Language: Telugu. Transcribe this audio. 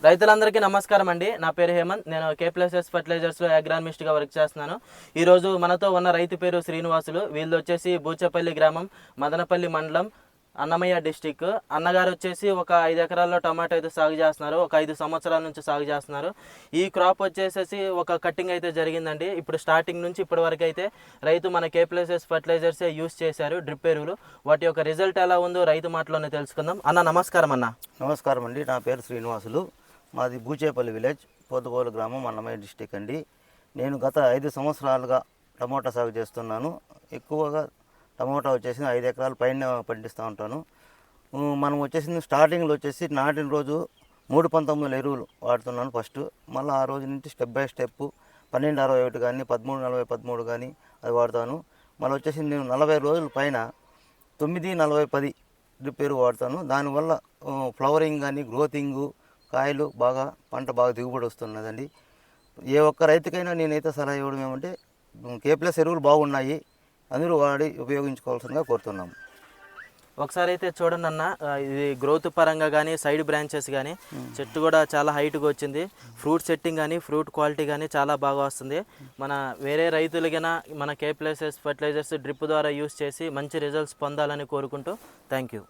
రైతులందరికీ నమస్కారం అండి. నా పేరు హేమంత్. నేను K+S ఫర్టిలైజర్స్లో అగ్రానమిస్ట్గా వర్క్ చేస్తున్నాను. ఈరోజు మనతో ఉన్న రైతు పేరు శ్రీనివాసులు. వీళ్ళు వచ్చేసి బూచేపల్లి గ్రామం, మదనపల్లి మండలం, అన్నమయ్య డిస్టిక్. అన్నగారు వచ్చేసి ఒక 5 ఎకరాల్లో టమాటో అయితే సాగు చేస్తున్నారు. ఒక 5 సంవత్సరాల నుంచి సాగు చేస్తున్నారు. ఈ క్రాప్ వచ్చేసేసి ఒక కట్టింగ్ అయితే జరిగిందండి. ఇప్పుడు స్టార్టింగ్ నుంచి ఇప్పటి వరకు అయితే రైతు మన K+S ఫర్టిలైజర్సే యూస్ చేశారు, డ్రిప్ ఎరువులు. వాటి యొక్క రిజల్ట్ ఎలా ఉందో రైతు మాటలోనే తెలుసుకుందాం. అన్న నమస్కారం. అన్న నమస్కారం అండి. నా పేరు శ్రీనివాసులు. మాది బూచేపల్లి విలేజ్, పోతుగోలు గ్రామం, అన్నమయ్య డిస్టిక్ అండి. నేను గత 5 సంవత్సరాలుగా టమోటా సాగు చేస్తున్నాను. ఎక్కువగా టమోటా వచ్చేసి 5 ఎకరాల పైన పండిస్తూ ఉంటాను. మనం వచ్చేసింది స్టార్టింగ్లో వచ్చేసి నాటిన రోజు 319 ఎరువులు వాడుతున్నాను ఫస్ట్. మళ్ళీ ఆ రోజు నుంచి స్టెప్ బై స్టెప్ 1261 కానీ 1340 కానీ అది వాడతాను. మళ్ళీ వచ్చేసి నేను 40 రోజుల పైన 94010 డ్రిప్ ఎరువు వాడతాను. దానివల్ల ఫ్లవరింగ్ కానీ గ్రోతింగు, కాయలు బాగా, పంట బాగా దిగుబడి వస్తున్నదండి. ఏ ఒక్క రైతుకైనా నేనైతే సలహా ఇవ్వడం ఏమంటే K+ ఎరువులు బాగున్నాయి, అందరూ వాడి ఉపయోగించుకోవాల్సిందిగా కోరుతున్నాము. ఒకసారి అయితే చూడండి అన్న, ఇది గ్రోత్ పరంగా కానీ సైడ్ బ్రాంచెస్ కానీ చెట్టు కూడా చాలా హైట్గా వచ్చింది. ఫ్రూట్ సెట్టింగ్ కానీ ఫ్రూట్ క్వాలిటీ కానీ చాలా బాగా వస్తుంది. మన వేరే రైతులకైనా మన K+S ఫర్టిలైజర్స్ డ్రిప్ ద్వారా యూస్ చేసి మంచి రిజల్ట్స్ పొందాలని కోరుకుంటూ థ్యాంక్ యూ.